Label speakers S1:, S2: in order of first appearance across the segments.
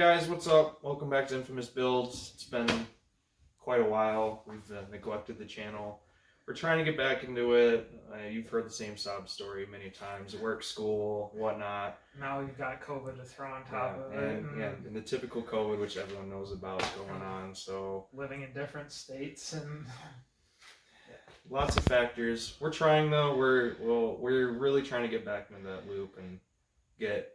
S1: guys, what's up? Welcome back to Infamous Builds. It's been quite a while. We've neglected the channel. We're trying to get back into it. You've heard the same sob story many times. Work, school, whatnot.
S2: Now we've got COVID to throw on top of it.
S1: And the typical COVID, which everyone knows about, going on. So
S2: living in different states and
S1: lots of factors. We're trying though. We're really trying to get back into that loop and get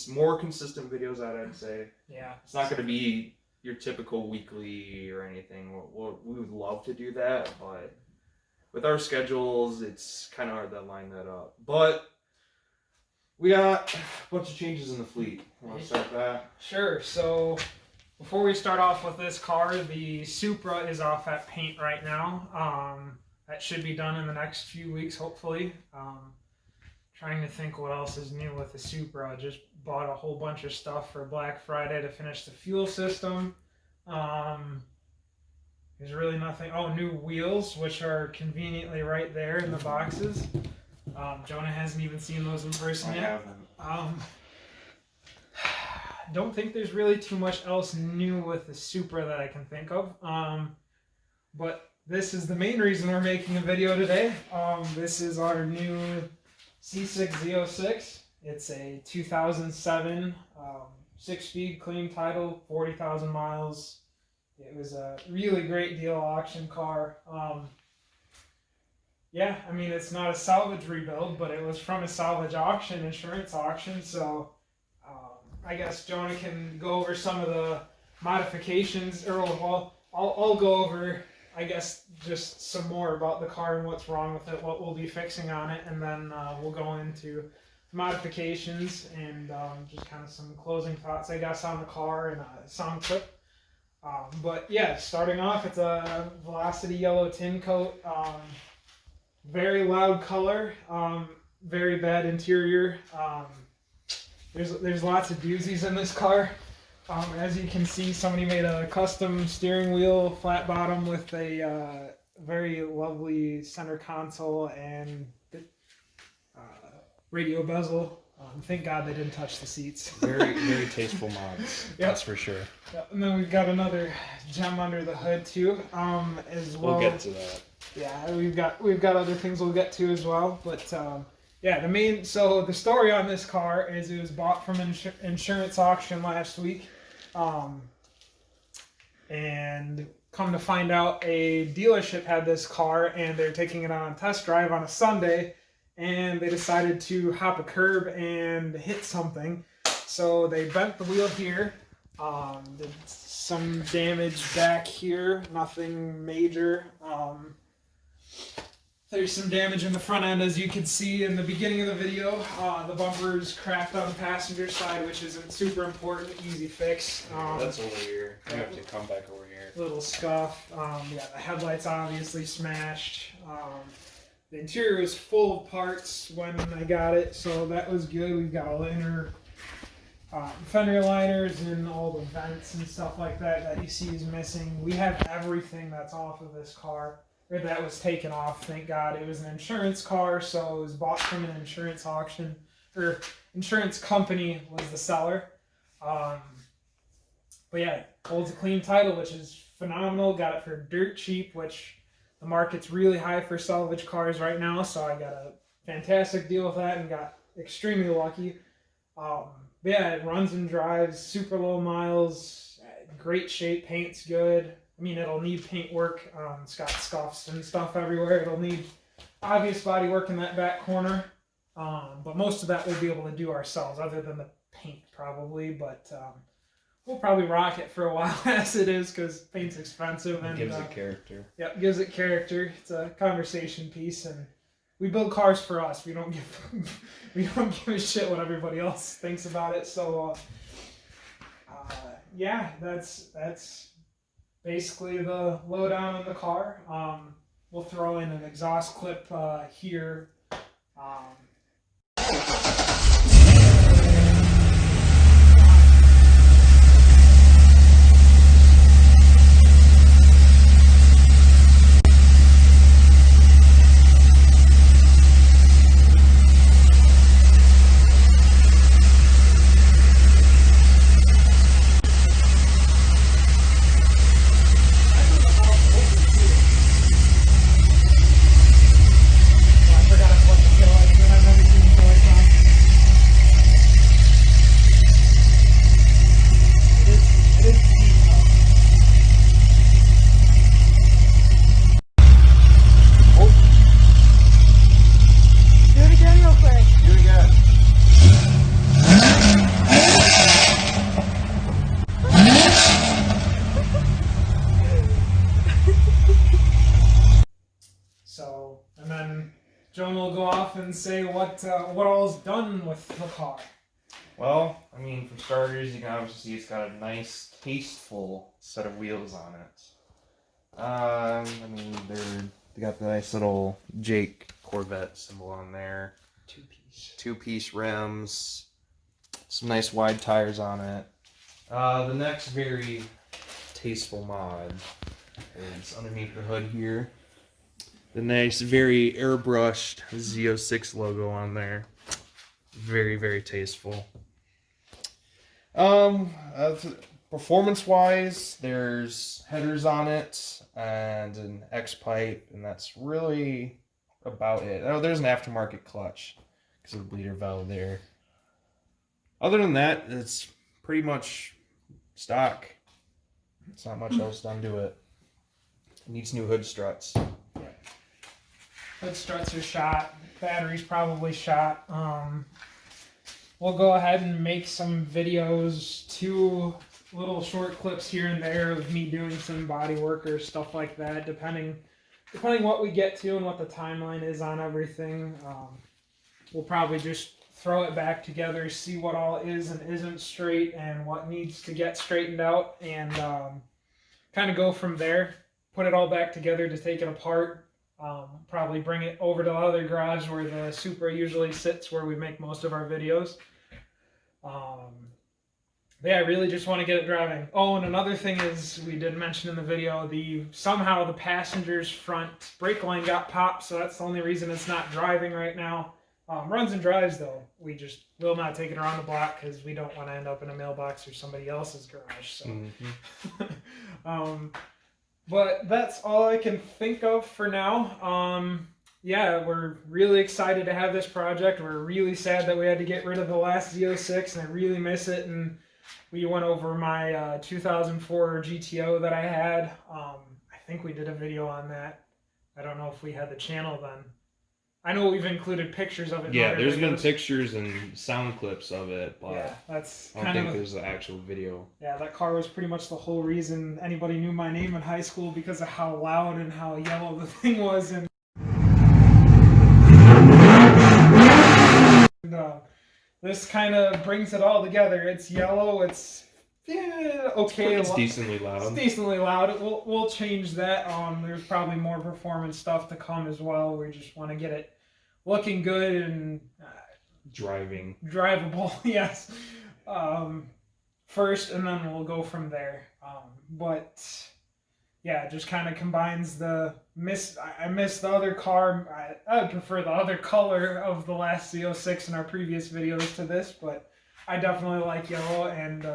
S1: more consistent videos out, I'd say.
S2: Yeah.
S1: It's not going to be your typical weekly or anything. We would love to do that, but with our schedules, it's kind of hard to line that up. But we got a bunch of changes in the fleet. Want to start that?
S2: Sure. So before we start off with this car, the Supra is off at paint right now. That should be done in the next few weeks, hopefully. Trying to think what else is new with the Supra. Just bought a whole bunch of stuff for Black Friday to finish the fuel system. There's really nothing. Oh, new wheels, which are conveniently right there in the boxes. Jonah hasn't even seen those in person yet.
S1: I haven't.
S2: Don't think there's really too much else new with the Supra that I can think of. But this is the main reason we're making a video today. This is our new C6 Z06. It's a 2007 6-speed clean title, 40,000 miles. It was a really great deal auction car. Yeah, I mean, it's not a salvage rebuild, but it was from a salvage auction, insurance auction. So I guess Jonah can go over some of the modifications, or I'll go over, I guess, just some more about the car and what's wrong with it, what we'll be fixing on it, and then we'll go into modifications and just kind of some closing thoughts, I guess, on the car and a sound clip. But yeah, starting off, it's a Velocity yellow tin coat. Very loud color, very bad interior. There's lots of doozies in this car. As you can see, somebody made a custom steering wheel, flat bottom, with a very lovely center console and radio bezel. Thank God they didn't touch the seats.
S3: Very, very tasteful mods. Yep. That's for sure.
S2: Yep. And then we've got another gem under the hood too, as well.
S3: We'll get to that.
S2: Yeah, we've got other things we'll get to as well. But yeah, the story on this car is it was bought from an insurance auction last week, and come to find out, a dealership had this car and they're taking it on a test drive on a Sunday. And they decided to hop a curb and hit something. So they bent the wheel here. Did some damage back here. Nothing major. There's some damage in the front end, as you can see in the beginning of the video. The bumper's cracked on the passenger side, which isn't super important. Easy fix.
S1: That's over here.
S3: I have to come back over here.
S2: Little scuff. Yeah, the headlight's obviously smashed. The interior was full of parts when I got it, so that was good. We've got all the inner fender liners and all the vents and stuff like that you see is missing. We have everything that's off of this car, or that was taken off, thank God. It was an insurance car, so it was bought from an insurance auction, or insurance company was the seller. But yeah, it holds a clean title, which is phenomenal. Got it for dirt cheap, which the market's really high for salvage cars right now, so I got a fantastic deal with that and got extremely lucky. But yeah, it runs and drives, super low miles, great shape, paint's good. I mean, it'll need paint work. It's got scuffs and stuff everywhere. It'll need obvious body work in that back corner, but most of that we'll be able to do ourselves, other than the paint probably, but we'll probably rock it for a while as it is, because paint's expensive. And
S3: it gives it character.
S2: Yep, gives it character. It's a conversation piece, and we build cars for us. We don't give a shit what everybody else thinks about it. So, yeah, that's basically the lowdown on the car. We'll throw in an exhaust clip here. Jonah will go off and say what all's done with the car.
S1: Well, I mean, for starters, you can obviously see it's got a nice, tasteful set of wheels on it. I mean, they got the nice little Jake Corvette symbol on there. Two-piece rims. Some nice wide tires on it. The next very tasteful mod is underneath the hood here. The nice, very airbrushed Z06 logo on there. Very, very tasteful. Performance-wise, there's headers on it and an X-pipe, and that's really about it. Oh, there's an aftermarket clutch because of the bleeder valve there. Other than that, it's pretty much stock. It's not much else done to it. It needs new hood struts.
S2: Hood struts are shot. Battery's probably shot. We'll go ahead and make some videos, 2 little short clips here and there of me doing some body work or stuff like that, depending what we get to and what the timeline is on everything. We'll probably just throw it back together, see what all is and isn't straight and what needs to get straightened out, and kind of go from there. Put it all back together to take it apart. Probably bring it over to the other garage where the Supra usually sits, where we make most of our videos. But yeah, I really just want to get it driving. Oh, and another thing is, we did mention in the video, somehow the passenger's front brake line got popped, so that's the only reason it's not driving right now. Runs and drives though. We just will not take it around the block because we don't want to end up in a mailbox or somebody else's garage. So.
S1: Mm-hmm.
S2: But that's all I can think of for now. Yeah, we're really excited to have this project. We're really sad that we had to get rid of the last Z06, and I really miss it. And we went over my 2004 GTO that I had. I think we did a video on that. I don't know if we had the channel then. I know we've included pictures of it.
S1: Yeah, there's been pictures and sound clips of it, but
S2: yeah, that's
S1: I don't think there's the actual video. Yeah,
S2: that car was pretty much the whole reason anybody knew my name in high school, because of how loud and how yellow the thing was. And this kind of brings it all together. It's yellow. It's okay.
S1: It's decently loud.
S2: It's decently loud. We'll change that. There's probably more performance stuff to come as well. We just want to get it looking good and drivable. Yes. First, and then we'll go from there. But yeah, it just kind of combines I miss the other car. I would prefer the other color of the last Z06 in our previous videos to this, but I definitely like yellow, and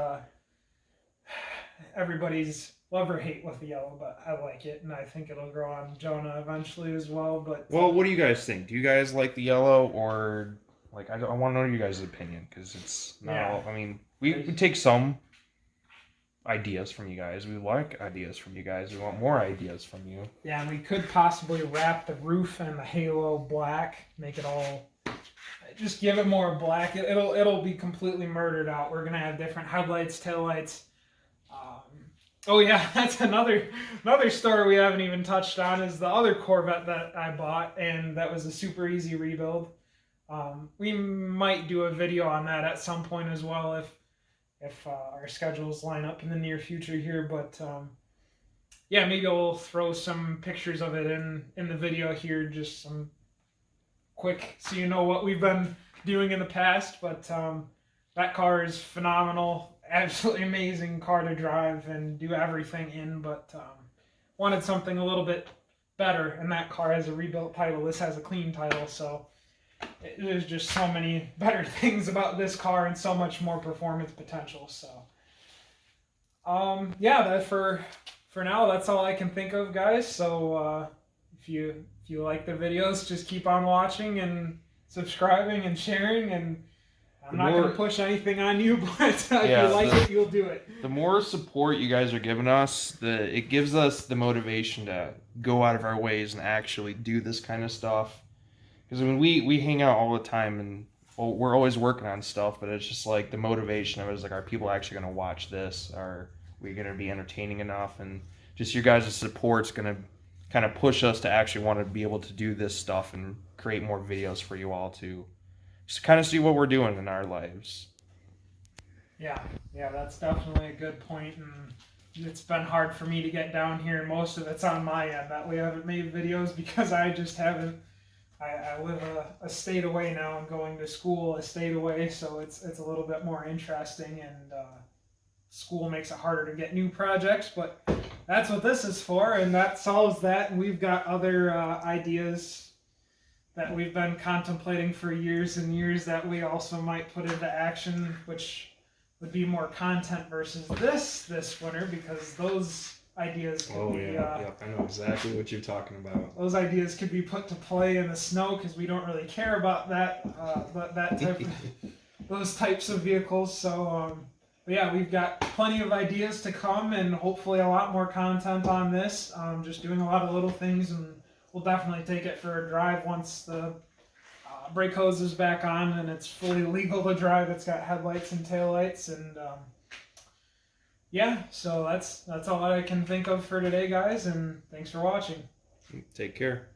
S2: everybody's love or hate with the yellow, but I like it, and I think it'll grow on Jonah eventually as well. But
S1: what do you guys think? Do you guys like the yellow, or like I want to know your guys' opinion, because it's not.
S2: Yeah.
S1: I mean, we take some ideas from you guys. We like ideas from you guys. We want more ideas from you.
S2: Yeah, and we could possibly wrap the roof and the halo black, make it all. Just give it more black. It'll be completely murdered out. We're gonna have different headlights, taillights. Oh yeah, that's another story we haven't even touched on, is the other Corvette that I bought, and that was a super easy rebuild. We might do a video on that at some point as well if our schedules line up in the near future here. But yeah, maybe we'll throw some pictures of it in the video here, just some quick, so you know what we've been doing in the past. But that car is phenomenal. Absolutely amazing car to drive and do everything in, but wanted something a little bit better, and that car has a rebuilt title. This has a clean title, so there's just so many better things about this car and so much more performance potential. So yeah, that for now, that's all I can think of, guys. So if you like the videos, just keep on watching and subscribing and sharing, and I'm not going to push anything on you, but if you like it, you'll do it.
S1: The more support you guys are giving us, it gives us the motivation to go out of our ways and actually do this kind of stuff. Because I mean, we hang out all the time, and we're always working on stuff, but it's just like the motivation of it is like, are people actually going to watch this? Are we going to be entertaining enough? And just your guys' support's going to kind of push us to actually want to be able to do this stuff and create more videos for you all to just kind of see what we're doing in our lives.
S2: Yeah, that's definitely a good point, and it's been hard for me to get down here. Most of it's on my end that we haven't made videos because I just haven't. I live a state away now and going to school a state away, so it's a little bit more interesting, and school makes it harder to get new projects, but that's what this is for, and that solves that. And we've got other ideas that we've been contemplating for years and years that we also might put into action, which would be more content versus this winter, because those ideas could be,
S3: I know exactly what you're talking about.
S2: those ideas could be put to play in the snow, because we don't really care about that that type of those types of vehicles. So but yeah, we've got plenty of ideas to come, and hopefully a lot more content on this. Just doing a lot of little things, and we'll definitely take it for a drive once the brake hose is back on and it's fully legal to drive. It's got headlights and taillights, and yeah, so that's all I can think of for today, guys, and thanks for watching.
S1: Take care.